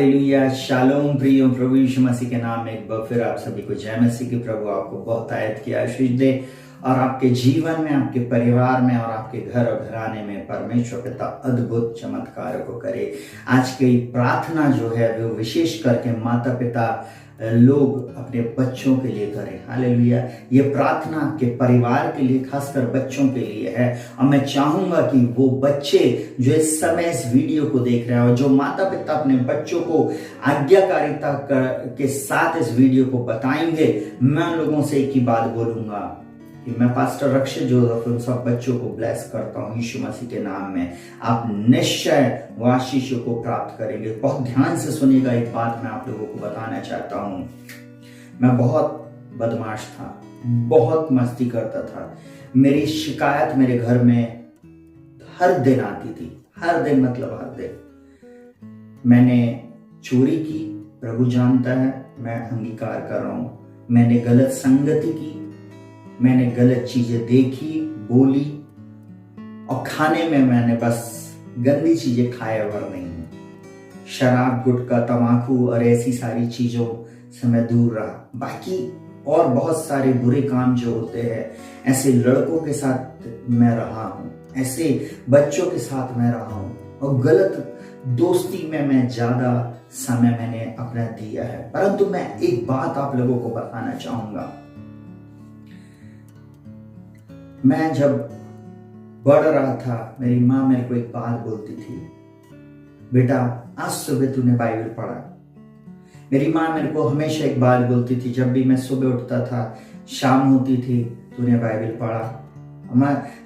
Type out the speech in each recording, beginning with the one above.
Hallelujah, shalom प्रियो, प्रभु यीशु मसीह के नाम में एक बार फिर आप सभी को जय मसीह की। प्रभु आपको बहुत आयत की आशीष दे और आपके जीवन में, आपके परिवार में और आपके घर और घराने में परमेश्वर पिता अद्भुत चमत्कार को करे। आज की प्रार्थना जो है वो विशेष करके माता पिता लोग अपने बच्चों के लिए करें। हालेलुया, ये प्रार्थना आपके परिवार के लिए, खासकर बच्चों के लिए है। और मैं चाहूंगा कि वो बच्चे जो इस समय इस वीडियो को देख रहे हैं और जो माता पिता अपने बच्चों को आज्ञाकारिता के साथ इस वीडियो को बताएंगे, मैं उन लोगों से एक ही बात बोलूंगा कि मैं पास्टर रक्षित जोसेफ उन सब बच्चों को ब्लेस करता हूँ यीशु मसीह के नाम में। आप निश्चय वो आशीषों को प्राप्त करेंगे। बहुत ध्यान से सुनिएगा, एक बात मैं आप लोगों को बताना चाहता हूँ। मैं बहुत बदमाश था, बहुत मस्ती करता था। मेरी शिकायत मेरे घर में हर दिन आती थी, हर दिन मतलब हर दिन। मैंने चोरी की, प्रभु जानता है, मैं अंगीकार कर रहा हूँ। मैंने गलत संगति की, मैंने गलत चीजें देखी, बोली, और खाने में मैंने बस गंदी चीजें खाए और नहीं हूं। शराब, गुटखा, तंबाकू और ऐसी सारी चीजों से मैं दूर रहा। बाकी और बहुत सारे बुरे काम जो होते हैं, ऐसे लड़कों के साथ मैं रहा हूं, ऐसे बच्चों के साथ मैं रहा हूं, और गलत दोस्ती में मैं ज्यादा समय मैंने अपना दिया है। परंतु मैं एक बात आप लोगों को बताना चाहूंगा। मैं जब बढ़ रहा था, मेरी माँ मेरे को एक बात बोलती थी, बेटा आज सुबह तूने बाइबल पढ़ा। मेरी माँ मेरे को हमेशा एक बात बोलती थी, जब भी मैं सुबह उठता था, शाम होती थी, तूने बाइबल पढ़ा।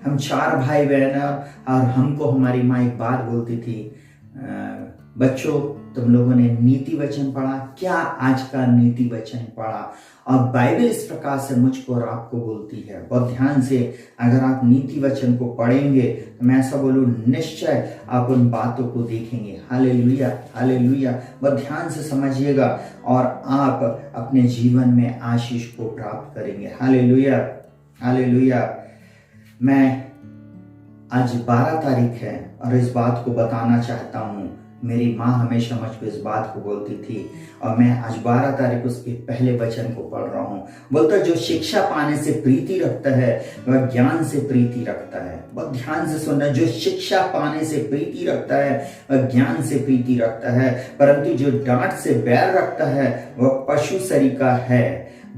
हम 4 भाई बहन और हमको हमारी माँ एक बात बोलती थी, बच्चों तुम लोगों ने नीति वचन पढ़ा क्या? आज का नीति वचन पढ़ा। और बाइबल इस प्रकार से मुझको और आपको बोलती है। बहुत ध्यान से अगर आप नीति वचन को पढ़ेंगे तो मैं ऐसा बोलूं, निश्चय आप उन बातों को देखेंगे। Hallelujah, hallelujah. बहुत ध्यान से समझिएगा और आप अपने जीवन में आशीष को प्राप्त करेंगे। Hallelujah, hallelujah. मैं आज 12 तारीख है और इस बात को बताना चाहता हूँ। मेरी माँ हमेशा मुझको इस बात को बोलती थी और मैं आज 12 तारीख उसके पहले वचन को पढ़ रहा हूँ। बोलता, जो शिक्षा पाने से प्रीति रखता है वह ज्ञान से प्रीति रखता है। बहुत ध्यान से सुनना, जो शिक्षा पाने से प्रीति रखता है वह ज्ञान से प्रीति रखता है, परंतु जो डांट से बैर रखता है वह पशु सरीका है।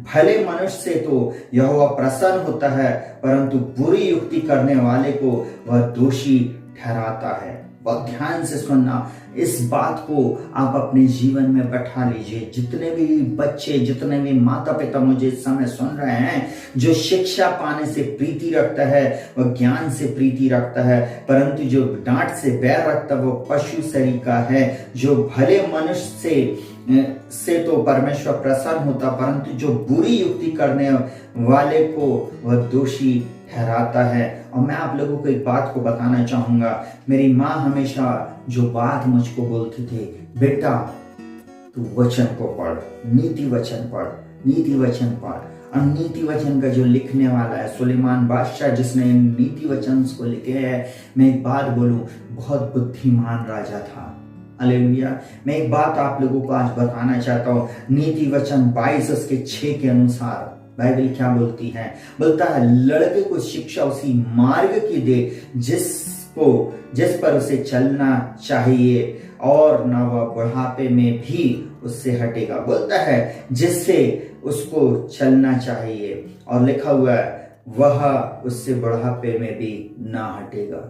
भले मनुष्य से तो यहोवा प्रसन्न होता है, परंतु बुरी युक्ति करने वाले को वह दोषी ठहराता है। बहुत ध्यान से सुनना, इस बात को आप अपने जीवन में बैठा लीजिए। जितने भी बच्चे, जितने भी माता पिता मुझे इस समय सुन रहे हैं, जो शिक्षा पाने से प्रीति रखता है वह ज्ञान से प्रीति रखता है, परंतु जो डांट से बैर रखता है वह पशु सरीका है। जो भले मनुष्य से तो परमेश्वर प्रसन्न होता, परंतु जो बुरी युक्ति करने वाले को वह दोषी ठहराता है। और मैं आप लोगों को एक बात को बताना चाहूंगा। मेरी माँ हमेशा जो बात मुझको बोलती थी, बेटा तू वचन को पढ़, नीति वचन पढ़, नीति वचन पढ़। और नीति वचन का जो लिखने वाला है सुलेमान बादशाह, जिसने नीति वचन को लिखे हैं, मैं एक बात बोलूं, बहुत बुद्धिमान राजा था। हालेलुया। मैं एक बात आप लोगों को आज बताना चाहता हूँ। नीति वचन 22 उसके 6 के अनुसार बाइबल क्या बोलती है? बोलता है, लड़के को शिक्षा उसी मार्ग की दे जिस पर उसे चलना चाहिए, और न वह बुढ़ापे में भी उससे हटेगा। बोलता है जिससे उसको चलना चाहिए, और लिखा हुआ है वह उससे बुढ़ापे में भी ना हटेगा।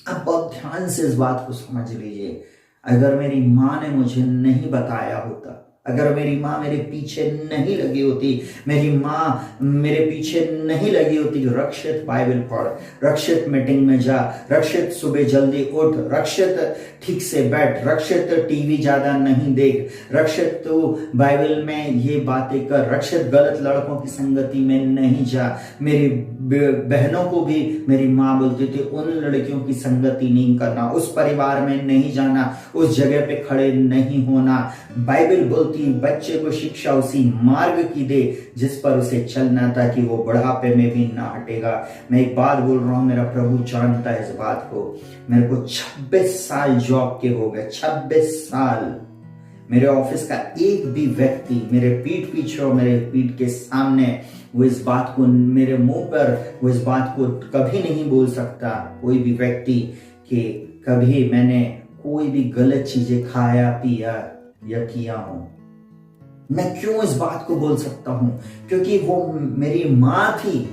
अब बहुत ध्यान से इस बात को समझ लीजिए। अगर मेरी माँ ने मुझे नहीं बताया होता, अगर मेरी माँ मेरे पीछे नहीं लगी होती, मेरी माँ मेरे पीछे नहीं लगी होती, रक्षित बाइबल पढ़, रक्षित मीटिंग में जा, रक्षित सुबह जल्दी उठ, रक्षित ठीक से बैठ, रक्षित टीवी ज्यादा नहीं देख, रक्षित तू बाइबल में ये बातें कर, रक्षित गलत लड़कों की संगति में नहीं जा। मेरी बहनों को भी मेरी माँ बोलती थी, उन लड़कियों की संगति नहीं करना, उस परिवार में नहीं जाना, उस जगह पे खड़े नहीं होना। बाइबल बोलती, बच्चे को शिक्षा उसी मार्ग की दे जिस पर उसे चलना, ताकि वो बुढ़ापे में भी ना हटेगा। मैं एक बात बोल रहा हूं, मेरा प्रभु जानता है इस बात को। मेरे को 26 साल जॉब के हो गए, 26 साल मेरे ऑफिस का एक भी व्यक्ति मेरे पीठ पीछे और मेरे पीठ के सामने वो इस बात को, मेरे मुंह पर वो इस बात को कभी नहीं बोल सकता, कोई भी व्यक्ति, कि कभी मैंने कोई भी गलत चीजें खाया पिया या किया हूं। मैं क्यों इस बात को बोल सकता हूं? क्योंकि वो मेरी मां थी,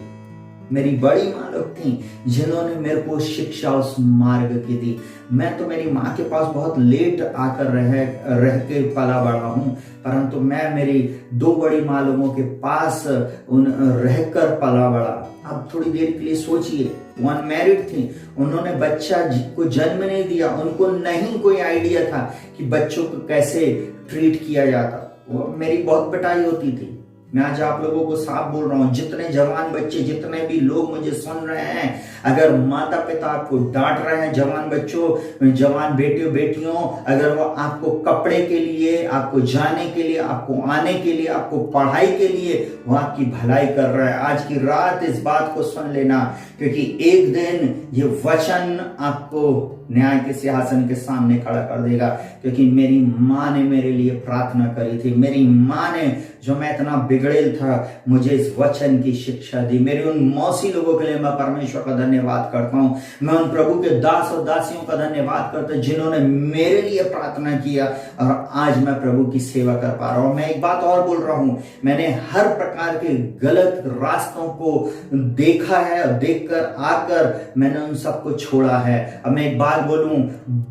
मेरी बड़ी माँ लोग थी जिन्होंने मेरे को शिक्षा उस मार्ग की दी। मैं तो मेरी माँ के पास बहुत लेट आकर रह के पला बढ़ा हूँ, परंतु मैं मेरी दो बड़ी माँ लोगों के पास रहकर पला बढ़ा। अब थोड़ी देर के लिए सोचिए, वो अनमैरिड थी, उन्होंने बच्चा को जन्म नहीं दिया, उनको नहीं कोई आइडिया था कि बच्चों को कैसे ट्रीट किया जाता। वो मेरी बहुत पिटाई होती थी। मैं आज आप लोगों को साफ बोल रहा हूं, जितने जवान बच्चे, जितने भी लोग मुझे सुन रहे हैं, अगर माता पिता आपको डांट रहे हैं, जवान बच्चों, जवान बेटियों बेटियों, अगर वो आपको कपड़े के लिए, आपको जाने के लिए, आपको आने के लिए, आपको पढ़ाई के लिए वो आपकी भलाई कर रहा है, आज की रात इस बात को सुन लेना, क्योंकि एक दिन ये वचन आपको न्याय के सिंहासन के सामने खड़ा कर देगा। क्योंकि मेरी माँ ने मेरे लिए प्रार्थना करी थी, मेरी माँ ने, जो मैं इतना बिगड़ेल था, मुझे इस वचन की शिक्षा दी। मेरे उन मौसी लोगों के लिए मैं परमेश्वर का धन्यवाद करता हूँ। मैं उन प्रभु के दास और दासियों का धन्यवाद करता हूँ जिन्होंने मेरे लिए प्रार्थना किया और आज मैं प्रभु की सेवा कर पा रहा हूँ। मैं एक बात और बोल रहा हूँ, मैंने हर प्रकार के गलत रास्तों को देखा है और देखकर आकर मैंने उन सबको छोड़ा है। अब मैं एक बात बोलूं,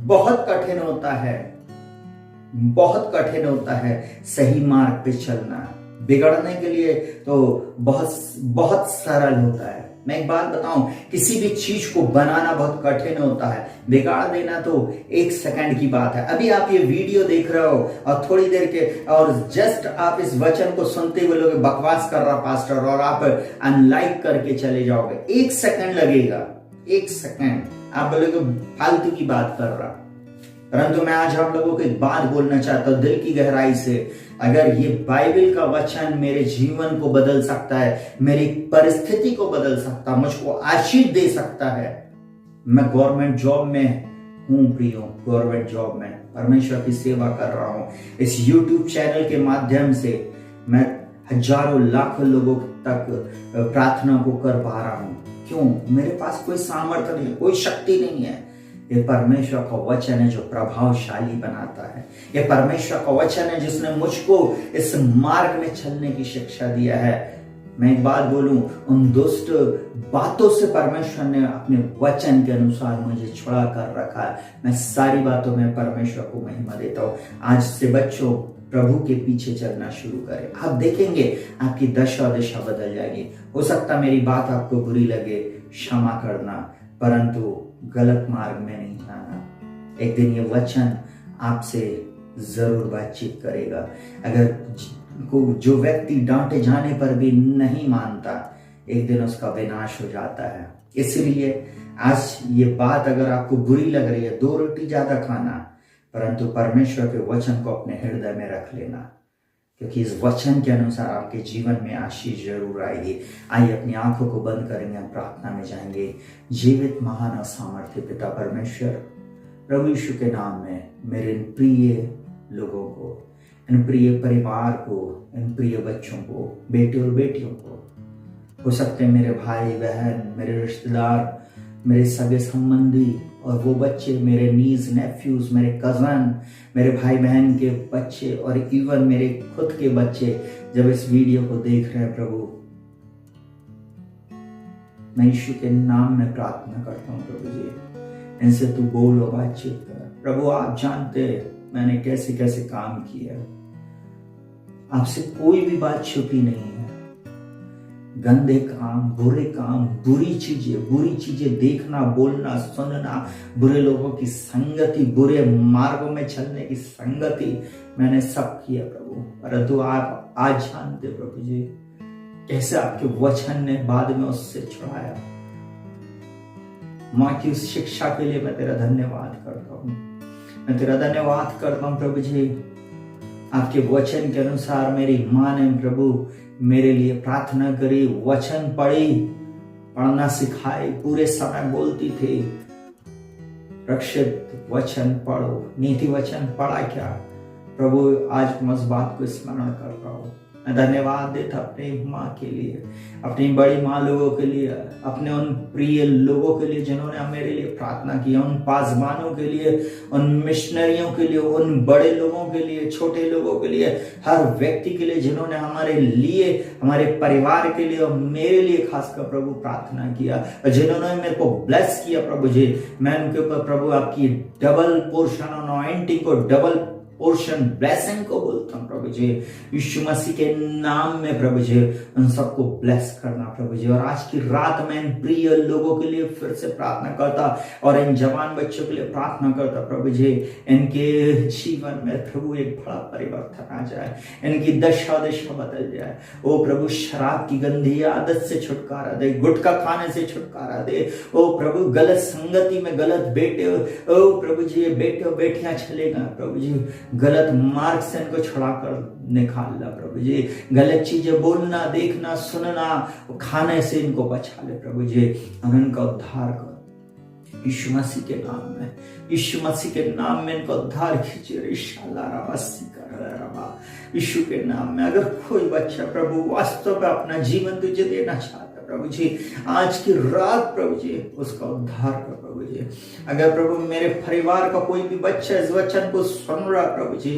बहुत कठिन होता है, बहुत कठिन होता है सही मार्ग पे चलना। बिगड़ने के लिए तो बहुत सरल होता है। मैं एक बात बताऊं, किसी भी चीज को बनाना बहुत कठिन होता है, बिगाड़ देना तो 1 सेकंड की बात है। अभी आप ये वीडियो देख रहे हो और थोड़ी देर के और जस्ट आप इस वचन को सुनते हुए लोग बकवास कर रहा पास्टर, और आप अनलाइक करके चले जाओगे, 1 सेकंड लगेगा, 1 सेकंड, आप बोलोगे फालतू की बात कर रहा। परंतु मैं आज आप लोगों को एक बात बोलना चाहता हूं दिल की गहराई से, अगर ये बाइबल का वचन मेरे जीवन को बदल सकता है, मेरी परिस्थिति को बदल सकता है, मुझको आशीष दे सकता है। मैं गवर्नमेंट जॉब में हूं प्रियो, गवर्नमेंट जॉब में परमेश्वर की सेवा कर रहा हूं। इस यूट्यूब चैनल के माध्यम से मैं हजारों लाखों लोगों तक प्रार्थना को कर पा रहा हूं। क्यों? मेरे पास कोई सामर्थ्य नहीं, कोई शक्ति नहीं है। ये परमेश्वर का वचन है जो प्रभावशाली बनाता है। ये परमेश्वर का वचन है जिसने मुझको इस मार्ग में चलने की शिक्षा दिया है। मैं एक बात बोलूं, उन दुष्ट बातों से परमेश्वर ने अपने वचन के अनुसार मुझे छुड़ा कर रखा है। मैं सारी बातों में परमेश्वर को महिमा देता हूं। आज से बच्चों प्रभु के पीछे चलना शुरू करें, आप देखेंगे आपकी दशा बदल जाएगी। हो सकता मेरी बात आपको बुरी लगे, क्षमा करना, परंतु गलत मार्ग में नहीं जाना। एक दिन ये वचन आपसे जरूर बातचीत करेगा। अगर जो व्यक्ति डांटे जाने पर भी नहीं मानता, एक दिन उसका विनाश हो जाता है। इसलिए आज ये बात अगर आपको बुरी लग रही है, 2 रोटी ज्यादा खाना, परंतु परमेश्वर के वचन को अपने हृदय में रख लेना, क्योंकि इस वचन के अनुसार आपके जीवन में आशीष जरूर आएगी। आइए अपनी आंखों को बंद करेंगे, हम प्रार्थना में जाएंगे। जीवित महान और सामर्थ्य पिता परमेश्वर, प्रभु यीशु के नाम में मेरे इन प्रिय लोगों को, इन प्रिय परिवार को, इन प्रिय बच्चों को, बेटे और बेटियों को, हो सकते हैं मेरे भाई बहन, मेरे रिश्तेदार, मेरे सगे संबंधी और वो बच्चे, मेरे नीज नेफ्यूज, मेरे कजन, मेरे भाई बहन के बच्चे और इवन मेरे खुद के बच्चे जब इस वीडियो को देख रहे हैं, प्रभु मैं यीशु के नाम में प्रार्थना करता हूँ प्रभु जी, इनसे तू बोलो, बातचीत कर। प्रभु आप जानते मैंने कैसे कैसे काम किया, आपसे कोई भी बात छुपी नहीं है। गंदे काम, बुरे काम, बुरी चीजें देखना, बोलना, सुनना, बुरे लोगों की संगति, बुरे मार्गों में चलने की संगति, मैंने सब किया प्रभु। परंतु आप आज जानते प्रभु जी कैसे आपके वचन ने बाद में उससे छुड़ाया। माँ की उस शिक्षा के लिए मैं तेरा धन्यवाद करता हूँ। मैं तेरा धन्यवाद करता हूँ प्रभु जी, आपके वचन के अनुसार मेरी माँ ने प्रभु मेरे लिए प्रार्थना करी, वचन पढ़ी, पढ़ना सिखाई, पूरे समय बोलती थी रक्षित वचन पढ़ो। नीति वचन पढ़ा क्या? प्रभु आज मैं उस बात को स्मरण कर रहा हूँ। मैं धन्यवाद देता अपनी माँ के लिए, अपनी बड़ी माँ लोगों के लिए, अपने उन प्रिय लोगों के लिए जिन्होंने मेरे लिए प्रार्थना की, उन पासवानों के लिए, उन मिशनरियों के लिए, उन बड़े लोगों के लिए, छोटे लोगों के लिए, हर व्यक्ति के लिए जिन्होंने हमारे लिए, हमारे परिवार के लिए और मेरे लिए खासकर प्रभु प्रार्थना किया, और जिन्होंने मेरे को ब्लेस किया प्रभु जी, मैं उनके ऊपर प्रभु आपकी डबल पोर्शन अनॉइंटिंग को, डबल पोर्शन ब्लेसिंग को बोलता हूँ प्रभु जी, यीशु मसीह के नाम में प्रभु जी उन सबको ब्लेस करना प्रभु जी। और आज की रात में इन प्रिय लोगों के लिए फिर से प्रार्थना करता और इन जवान बच्चों के लिए प्रार्थना करता प्रभु जी, इनके जीवन में प्रभु एक बड़ा परिवर्तन आ जाए, इनकी दशा बदल जाए। ओ प्रभु शराब की गंदी आदत से छुटकारा दे, गुटखा खाने से छुटकारा दे। ओ प्रभु गलत संगति में गलत बेटे, ओ प्रभु जी बेटे और बेटियां चलेगा प्रभु जी, गलत मार्ग से इनको छुड़ा कर निकालना प्रभु जी, गलत चीजें बोलना, देखना, सुनना, खाने से इनको बचा ले प्रभु जी, और इनका उद्धार कर यीशु मसीह के नाम में, यीशु मसीह के नाम में इनको उद्धार कीजिए। यीशु के नाम में अगर कोई बच्चा प्रभु वास्तव में अपना जीवन तुझे देना चाहता प्रभु जी, आज की रात प्रभु जी उसका उद्धार कर प्रभु जी। अगर प्रभु मेरे परिवार का कोई भी बच्चा इस वचन को सुन रहा प्रभु जी,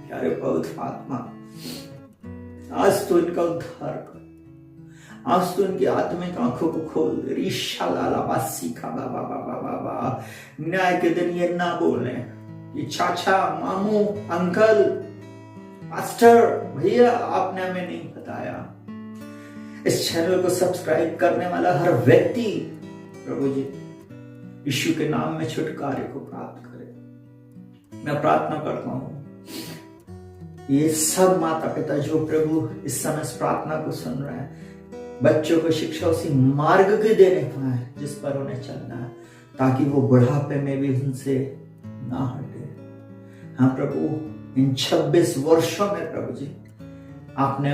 प्यारे पवित्र आत्मा आज तो इनका उद्धार कर, आज तो इनकी आत्मिक आंखों को खोल दे। न्याय के दिन ये ना बोले ये चाचा, मामू, अंकल, मास्टर, भैया आपने हमें नहीं बताया। इस चैनल को सब्सक्राइब करने वाला हर व्यक्ति प्रभु जी यीशु के नाम में छुटकारे को प्राप्त करे। मैं प्रार्थना करता हूं ये सब माता पिता जो प्रभु इस समय इस प्रार्थना को सुन रहे हैं, बच्चों को शिक्षा उसी मार्ग के देने पाए जिस पर उन्हें चलना है, ताकि वो बुढ़ापे में भी उनसे ना हटे। हाँ प्रभु इन 26 वर्षों में प्रभु जी आपने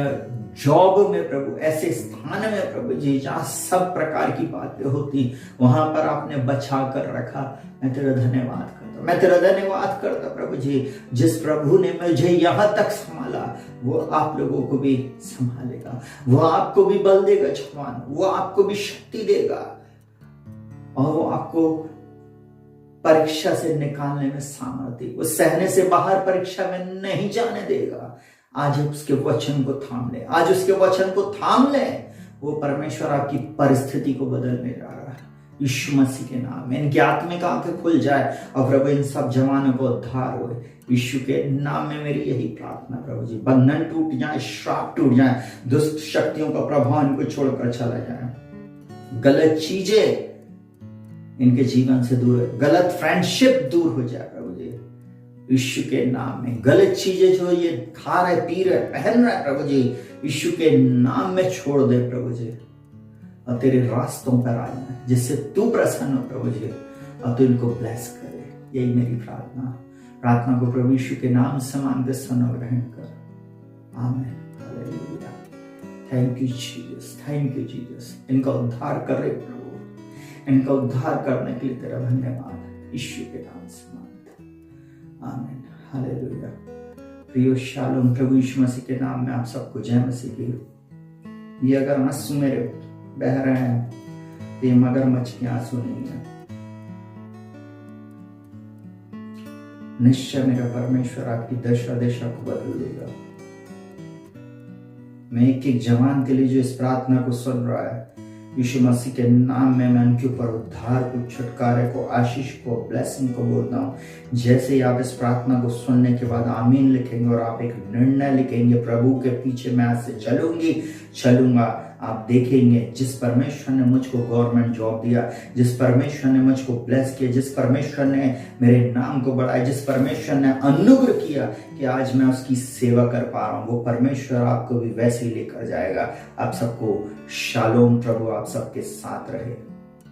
जॉब में प्रभु ऐसे स्थान में प्रभु जी जहां सब प्रकार की बातें होती, वहां पर आपने बचा कर रखा। मैं तेरा धन्यवाद करता, मैं तेरा धन्यवाद करता प्रभु जी, जिस प्रभु ने मुझे यहां तक संभाला वो आप लोगों को भी संभालेगा, वो आपको भी बल देगा जवान, वो आपको भी शक्ति देगा, और वो आपको परीक्षा से निकालने में सामर्थ्य, वो सहने से बाहर परीक्षा में नहीं जाने देगा। आज उसके वचन को थाम ले, आज उसके वचन को थाम ले। वो परमेश्वर आपकी परिस्थिति को बदलने जा रहा है यीशु मसीह के नाम में। इनकी आत्मिक आंखें खुल जाए और प्रभु इन सब जवानों को उद्धार हो यीशु के नाम में। मेरी यही प्रार्थना प्रभु जी, बंधन टूट जाए, श्राप टूट जाए, दुष्ट शक्तियों का प्रभाव इनको छोड़कर चला जाए, गलत चीजें इनके जीवन से दूर, गलत फ्रेंडशिप दूर हो जाए प्रभु जी यीशु के नाम में। गलत चीजें जो ये खा रहे, पी रहे, पहन रहे प्रभु जी यीशु के नाम में छोड़ दे प्रभु जी, और तेरे रास्तों पर आ जाए जिससे तू प्रसन्न हो प्रभु जी, और तू इनको ब्लेस करे। यही मेरी प्रार्थना को प्रभु यीशु के नाम से मांग के सुन और ग्रहण कर। आमीन, hallelujah. Thank you Jesus, thank you Jesus. इनका उद्धार कर रहे प्रभु, इनका उद्धार करने के लिए तेरा धन्यवाद यीशु के नाम से मांगते। आमीन, हालेलुया। प्रियो शालोम, प्रभु यीशु मसीह के नाम में आप सबको जय मसीह की। ये अगर आंसू मेरे बह रहे हैं तो ये मगरमच्छ के आंसू नहीं है, निश्चय मेरा परमेश्वर आपकी दशा को बदल देगा। मैं एक एक जवान के लिए जो इस प्रार्थना को सुन रहा है यीशु मसीह के नाम में, मैं उनके ऊपर उद्धार को, छुटकारे को, आशीष को, ब्लेसिंग को बोलता हूँ। जैसे ही आप इस प्रार्थना को सुनने के बाद आमीन लिखेंगे और आप एक निर्णय लिखेंगे, प्रभु के पीछे मैं आज से चलूंगा, आप देखेंगे जिस परमेश्वर ने मुझको गवर्नमेंट जॉब दिया, जिस परमेश्वर ने मुझको ब्लेस किया, जिस परमेश्वर ने मेरे नाम को बढ़ाया, जिस परमेश्वर ने अनुग्रह किया कि आज मैं उसकी सेवा कर पा रहा हूँ, वो परमेश्वर आपको भी वैसे ही लेकर जाएगा। आप सबको शालोम, प्रभु आप सबके साथ रहे।